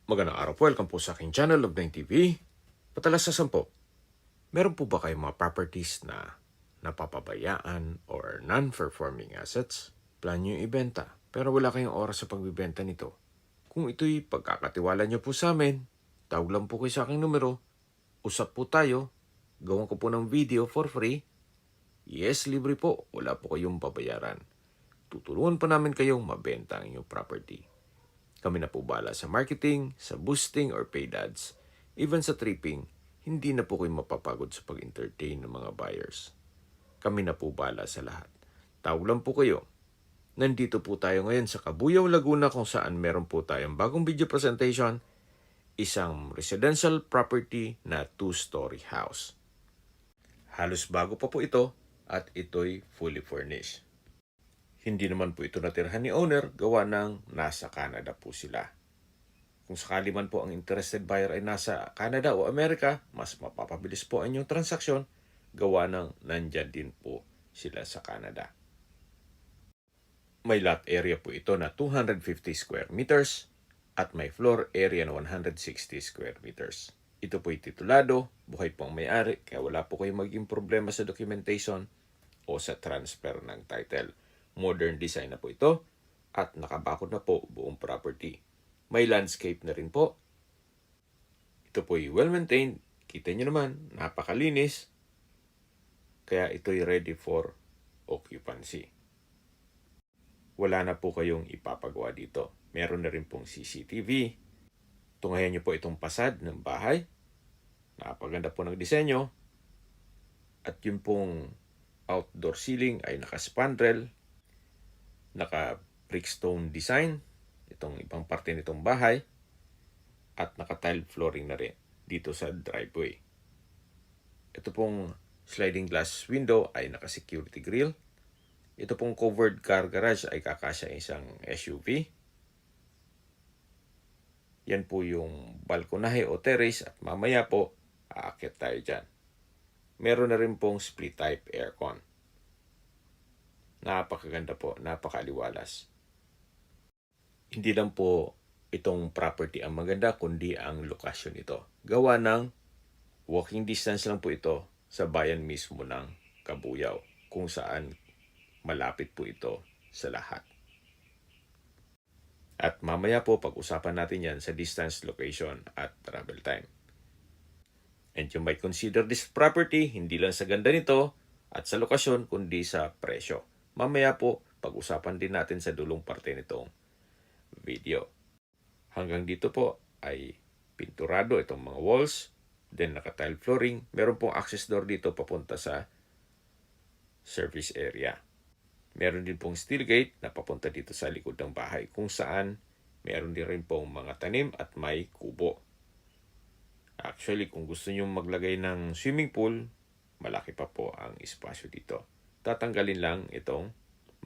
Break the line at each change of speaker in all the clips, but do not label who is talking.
Magandang araw po. Welcome po sa aking channel, Log9 TV. Patalasasan po, meron po ba kayong mga properties na napapabayaan or non-performing assets? Plan nyo yung ibenta, pero wala kayong oras sa pagbibenta nito. Kung ito'y pagkakatiwala nyo po sa amin, tawag lang po kayo sa aking numero, usap po tayo, gawan ko po ng video for free. Yes, libre po, wala po kayong babayaran. Tutulungan pa namin kayong mabenta ang inyong property. Kami na po bahala sa marketing, sa boosting or paid ads. Even sa tripping, hindi na po kayo mapapagod sa pag-entertain ng mga buyers. Kami na po bahala sa lahat. Tawag lang po kayo. Nandito po tayo ngayon sa Cabuyao, Laguna kung saan meron po tayong bagong video presentation, isang residential property na 2-story house. Halos bago pa po ito at ito'y fully furnished. Hindi naman po ito natirhan ni owner, gawa ng nasa Canada po sila. Kung sakali man po ang interested buyer ay nasa Canada o Amerika, mas mapapabilis po ang inyong transaksyon, gawa ng nandyan din po sila sa Canada. May lot area po ito na 250 square meters at may floor area na 160 square meters. Ito po'y titulado, buhay po ang may-ari, kaya wala po kayong maging problema sa documentation o sa transfer ng title. Modern design na po ito at nakabakod na po buong property. May landscape na rin po. Ito po'y well-maintained. Kita nyo naman, napakalinis. Kaya ito'y ready for occupancy. Wala na po kayong ipapagawa dito. Meron na rin pong CCTV. Tungayan nyo po itong pasad ng bahay. Napaganda po ng disenyo. At yung pong outdoor ceiling ay naka-spandrel, naka-brickstone design, itong ibang parte nitong bahay, at naka-tile flooring na rin dito sa driveway. Ito pong sliding glass window ay naka-security grill. Ito pong covered car garage ay kakasya isang SUV. Yan po yung balkonahe o terrace at mamaya po aakyat tayo dyan. Meron na rin pong split type aircon. Napakaganda po, napakaliwalas. Hindi lang po itong property ang maganda, kundi ang lokasyon ito. Gawa ng walking distance lang po ito sa bayan mismo ng Cabuyao, kung saan malapit po ito sa lahat. At mamaya po pag-usapan natin yan sa distance, location at travel time. And you might consider this property hindi lang sa ganda nito at sa lokasyon, kundi sa presyo. Mamaya po, pag-usapan din natin sa dulong parte nitong video. Hanggang dito po ay pinturado itong mga walls, then naka-tile flooring. Meron pong access door dito papunta sa service area. Meron din pong steel gate na papunta dito sa likod ng bahay, kung saan meron din rin pong mga tanim at may kubo. Actually, kung gusto nyo maglagay ng swimming pool, malaki pa po ang espasyo dito. Tatanggalin lang itong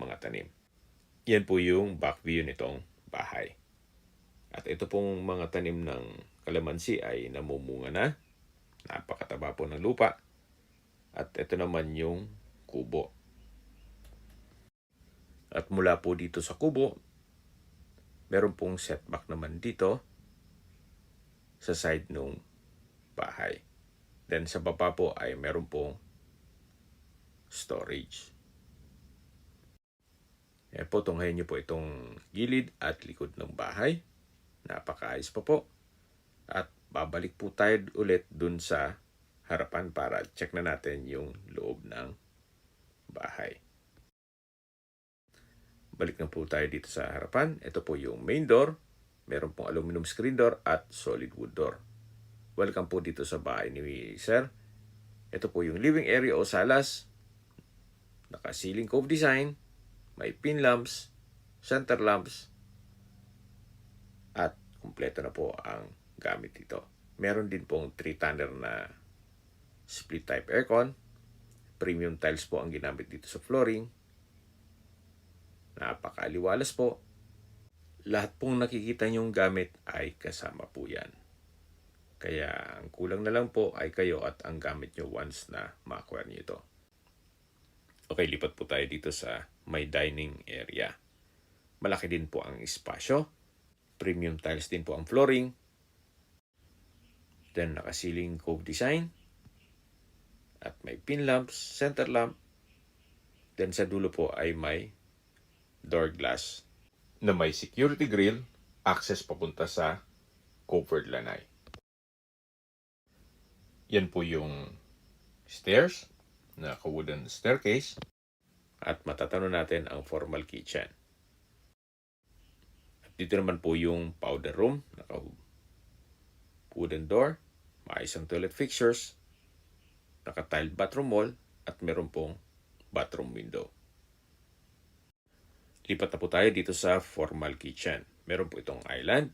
mga tanim. Yan po yung back view nitong bahay. At ito pong mga tanim ng kalamansi ay namumunga na. Napakataba po ng lupa. At ito naman yung kubo. At mula po dito sa kubo, meron pong setback naman dito sa side ng bahay. Then sa baba po ay meron pong storage. Po, tunghayin nyo po itong gilid at likod ng bahay. Napakaayos pa po. At babalik po tayo ulit dun sa harapan para check na natin yung loob ng bahay. Balik na po tayo dito sa harapan. Ito po yung main door. Meron pong aluminum screen door at solid wood door. Welcome po dito sa bahay ni Sir. Ito po yung living area o salas. Naka-ceiling cove design. May pin lamps, center lamps, at kumpleto na po ang gamit dito. Meron din pong 3-tonner na split type aircon. Premium tiles po ang ginamit dito sa flooring. Napakaliwalas po. Lahat pong nakikita nyong gamit ay kasama po yan. Kaya ang kulang na lang po ay kayo at ang gamit nyo once na ma-acquire nyo ito. Okay, lipat po tayo dito sa may dining area. Malaki din po ang espasyo. Premium tiles din po ang flooring. Then naka-ceiling cove design. At may pin lamps, center lamp. Then sa dulo po ay may door glass na may security grill, access papunta sa covered lanai. Yan po yung stairs, naka-wooden staircase. At matatanong natin ang formal kitchen. At dito naman po yung powder room, naka-wooden door, maayos ang toilet fixtures, naka-tiled bathroom wall, at meron pong bathroom window. Lipat na po tayo dito sa formal kitchen. Meron po itong island.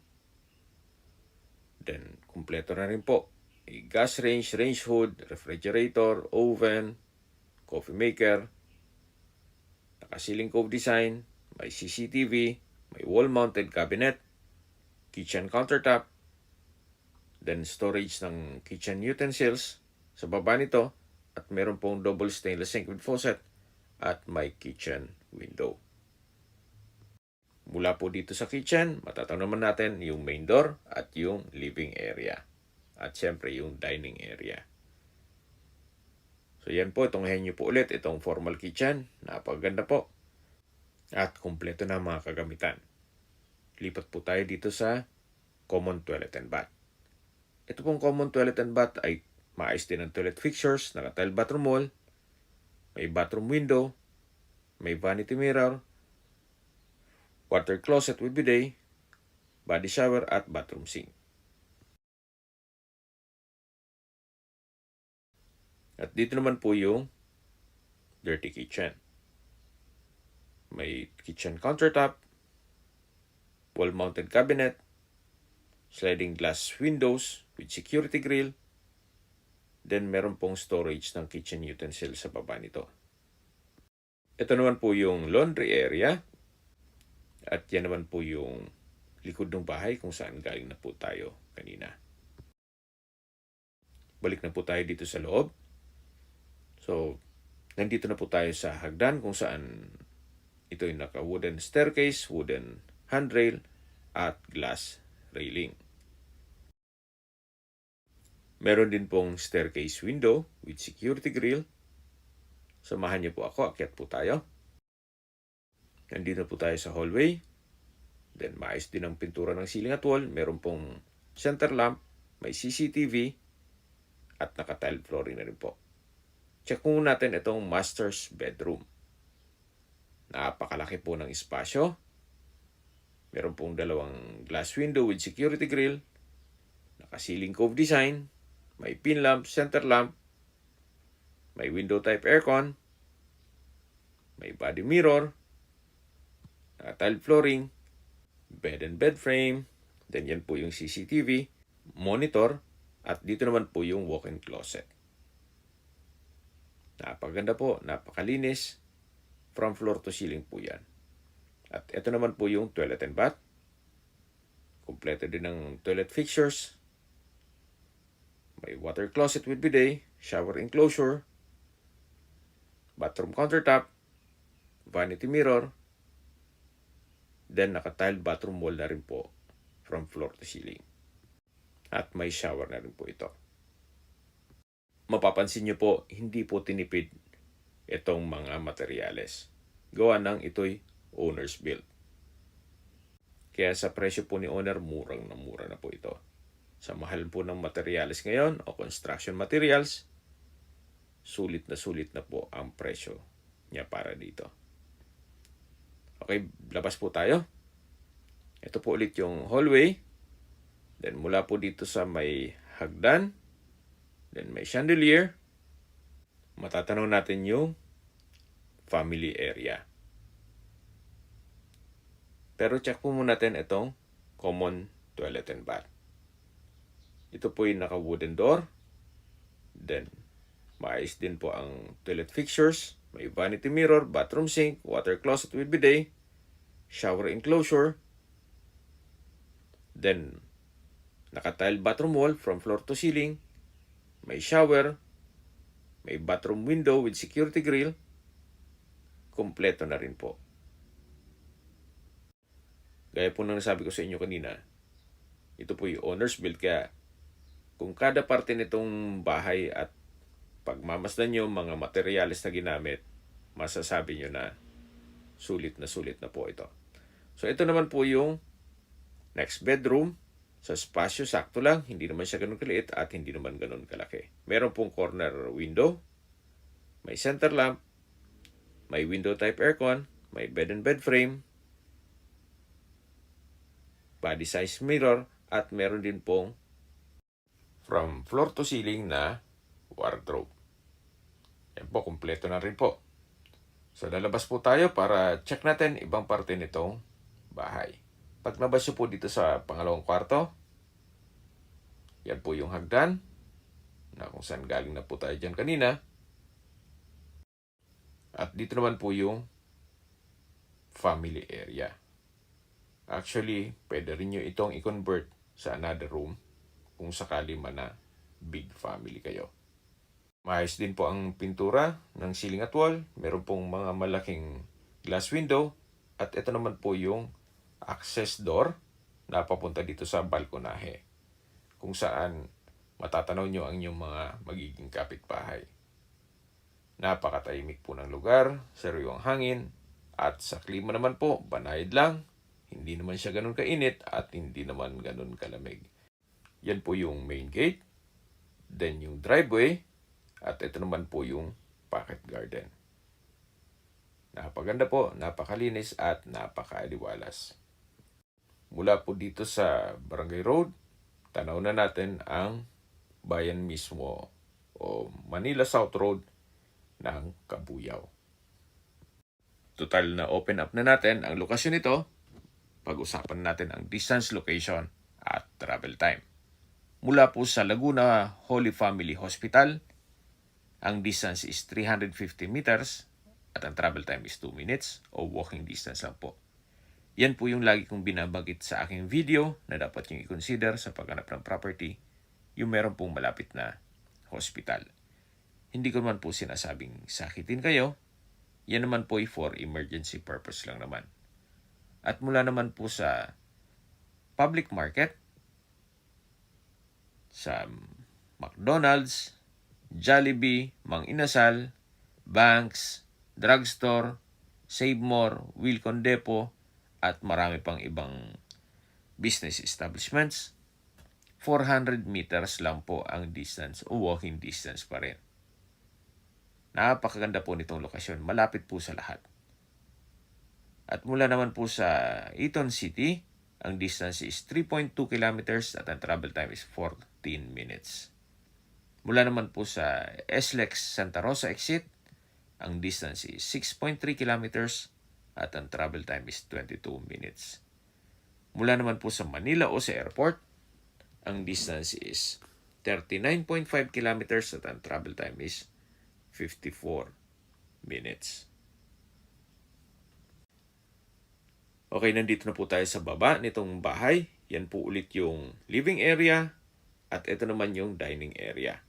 Then, kumpleto na rin po. May gas range, range hood, refrigerator, oven, coffee maker, naka-ceiling cove design, may CCTV, may wall-mounted cabinet, kitchen countertop, then storage ng kitchen utensils sa baba nito, at meron pong double stainless sink with faucet, at may kitchen window. Mula po dito sa kitchen, matatanaw naman natin yung main door at yung living area. At syempre yung dining area. So yan po, itong henyo po ulit, itong formal kitchen. Napakaganda po. At kumpleto na mga kagamitan. Lipat po tayo dito sa common toilet and bath. Ito pong common toilet and bath ay maayos din ang toilet fixtures, naka-tile bathroom wall, may bathroom window, may vanity mirror, water closet with bidet, body shower at bathroom sink. At dito naman po yung dirty kitchen. May kitchen countertop, wall-mounted cabinet, sliding glass windows with security grill, then meron pong storage ng kitchen utensil sa baba nito. Ito naman po yung laundry area. At yan naman po yung likod ng bahay kung saan galing na po tayo kanina. Balik na po tayo dito sa loob. So, nandito na po tayo sa hagdan kung saan ito yung naka-wooden staircase, wooden handrail, at glass railing. Meron din pong staircase window with security grill. Samahan niyo po ako, akyat po tayo. Nandito po tayo sa hallway. Then maayos din ang pintura ng ceiling at wall. Meron pong center lamp, may CCTV, at naka-tile flooring na rin po. Check muna natin itong master's bedroom. Napakalaki po ng espasyo. Meron pong dalawang glass window with security grill, naka-ceiling cove design, may pin lamp, center lamp, may window type aircon, may body mirror, tile flooring, bed and bed frame, then yan po yung CCTV, monitor, at dito naman po yung walk-in closet. Napakaganda po, napakalinis, from floor to ceiling po yan. At ito naman po yung toilet and bath. Kompleto din ng toilet fixtures. May water closet with bidet, shower enclosure, bathroom countertop, vanity mirror, then naka-tiled bathroom wall na rin po from floor to ceiling. At may shower na rin po ito. Mapapansin nyo po, hindi po tinipid itong mga materyales. Gawa ng ito'y owner's built. Kaya sa presyo po ni owner, murang na mura na po ito. Sa mahal po ng materyales ngayon o construction materials, sulit na po ang presyo niya para dito. Okay, labas po tayo. Ito po ulit yung hallway. Then mula po dito sa may hagdan. Then may chandelier. Matatanaw natin yung family area. Pero check po muna natin itong common toilet and bath. Ito po yung naka-wooden door. Then, maayos din po ang toilet fixtures. May vanity mirror, bathroom sink, water closet with bidet, shower enclosure. Then, naka-tile bathroom wall from floor to ceiling. May shower. May bathroom window with security grill. Kompleto na rin po. Gaya po nang nasabi ko sa inyo kanina, ito po yung owner's build, kaya kung kada parte nitong bahay at pagmamasdan nyo mga materyales na ginamit, masasabi nyo na sulit na po ito. So ito naman po yung next bedroom. Sa spasyo, sakto lang. Hindi naman siya ganun kaliit at hindi naman ganun kalaki. Meron pong corner window. May center lamp. May window type aircon. May bed and bed frame. Body size mirror. At meron din pong from floor to ceiling na wardrobe. Yan po, kumpleto na rin po. So lalabas po tayo para check natin ibang parte nitong bahay. Paglabas nyo po dito sa pangalawang kwarto, yan po yung hagdan, na kung saan galing na po tayo dyan kanina. At dito naman po yung family area. Actually, pwede rin nyo itong i-convert sa another room kung sakali man na big family kayo. Maayos din po ang pintura ng ceiling at wall. Meron pong mga malaking glass window. At ito naman po yung access door na papunta dito sa balkonahe, kung saan matatanaw nyo ang inyong mga magiging kapitbahay. Napakatahimik po ng lugar, sariwang hangin, at sa klima naman po, banayad lang. Hindi naman siya ganun kainit at hindi naman ganun kalamig. Yan po yung main gate, then yung driveway, at ito naman po yung pocket garden. Napaganda po, napakalinis at napakaaliwalas. Mula po dito sa Barangay Road, tanaw na natin ang bayan mismo o Manila South Road ng Kabuyao. Total na open up na natin ang lokasyon nito. Pag-usapan natin ang distance, location at travel time. Mula po sa Laguna Holy Family Hospital, ang distance is 350 meters at ang travel time is 2 minutes o walking distance lang po. Yan po yung lagi kong binabanggit sa aking video na dapat yung i-consider sa paghanap ng property, yung meron pong malapit na hospital. Hindi ko naman po sinasabing sakitin kayo, yan naman po ay for emergency purpose lang naman. At mula naman po sa public market, sa McDonald's, Jollibee, Mang Inasal, banks, drugstore, Save More, Wilcon Depot, at marami pang ibang business establishments, 400 meters lang po ang distance o walking distance pa rin. Napakaganda po nitong lokasyon, malapit po sa lahat. At mula naman po sa Eton City, ang distance is 3.2 kilometers at ang travel time is 14 minutes. Mula naman po sa SLEX Santa Rosa exit, ang distance is 6.3 kilometers at ang travel time is 22 minutes. Mula naman po sa Manila o sa airport, ang distance is 39.5 kilometers at ang travel time is 54 minutes. Okay, nandito na po tayo sa baba nitong bahay. Yan po ulit yung living area at ito naman yung dining area.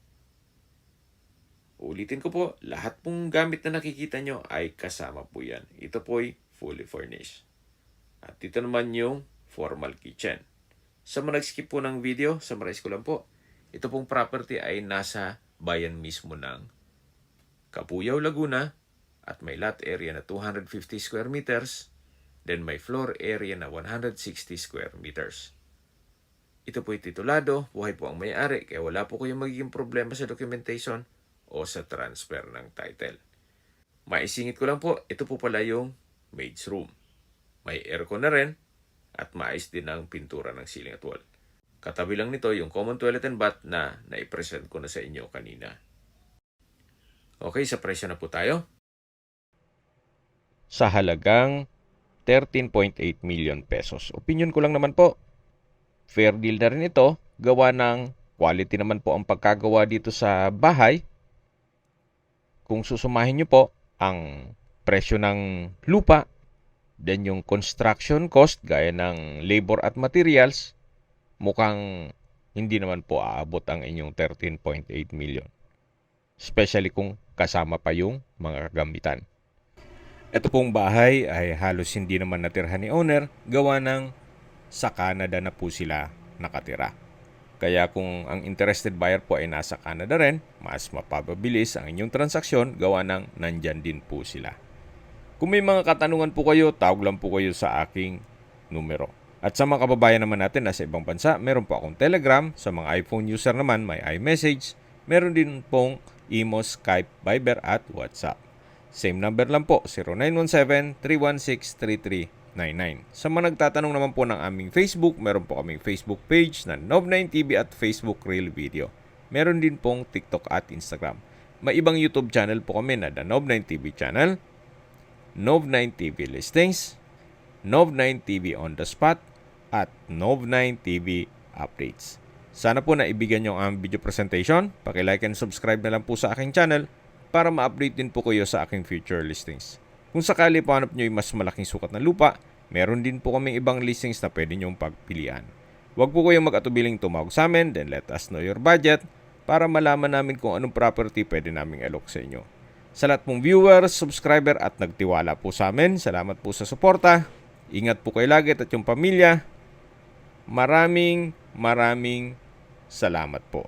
Ulitin ko po, lahat pong gamit na nakikita nyo ay kasama po yan. Ito po ay fully furnished. At dito naman yung formal kitchen. Sa mga nag-skip po ng video, summarize ko lang po. Ito pong property ay nasa bayan mismo ng Kabuyao, Laguna at may lot area na 250 square meters. Then may floor area na 160 square meters. Ito po ay titulado, buhay po ang may-ari kaya wala po kayong magiging problema sa documentation o sa transfer ng title. Maisingit ko lang po, ito po pala yung maid's room. May aircon na rin at maayos din ang pintura ng ceiling at wall. Katabi lang nito yung common toilet and bath na naipresent ko na sa inyo kanina. Okay, sa presyo na po tayo. Sa halagang 13.8 million pesos. Opinion ko lang naman po. Fair deal na rin ito. Gawa ng quality naman po ang pagkagawa dito sa bahay. Kung susumahin nyo po ang presyo ng lupa, then yung construction cost gaya ng labor at materials, mukhang hindi naman po aabot ang inyong 13.8 million. Especially kung kasama pa yung mga kagamitan. Ito pong bahay ay halos hindi naman natirhan ni owner, gawa ng sa Canada na po sila nakatira. Kaya kung ang interested buyer po ay nasa Canada rin, mas mapapabilis ang inyong transaksyon gawa ng nandyan din po sila. Kung may mga katanungan po kayo, tawag lang po kayo sa aking numero. At sa mga kababayan naman natin na sa ibang bansa, meron po akong Telegram. Sa mga iPhone user naman, may iMessage. Meron din pong Imo, Skype, Viber at WhatsApp. Same number lang po, 0917-316-3399. Sa mga nagtatanong naman po ng aming Facebook, meron po kaming Facebook page na Nov9TV at Facebook Reel Video. Meron din pong TikTok at Instagram. May ibang YouTube channel po kami na The Nov9TV Channel, Nov9TV Listings, Nov9TV On The Spot, at Nov9TV Updates. Sana po naibigyan nyo ang video presentation. Paki-like and subscribe na lang po sa aking channel para ma-update din po kayo sa aking future listings. Kung sakali po hanap nyo yung mas malaking sukat na lupa, meron din po kaming ibang listings na pwede nyong pagpilian. Huwag po kayong mag-atubiling tumawag sa amin, then let us know your budget para malaman namin kung anong property pwede naming alok sa inyo. Sa lahat pong viewers, subscriber at nagtiwala po sa amin, salamat po sa suporta. Ingat po kayo lagi at yung pamilya. Maraming salamat po.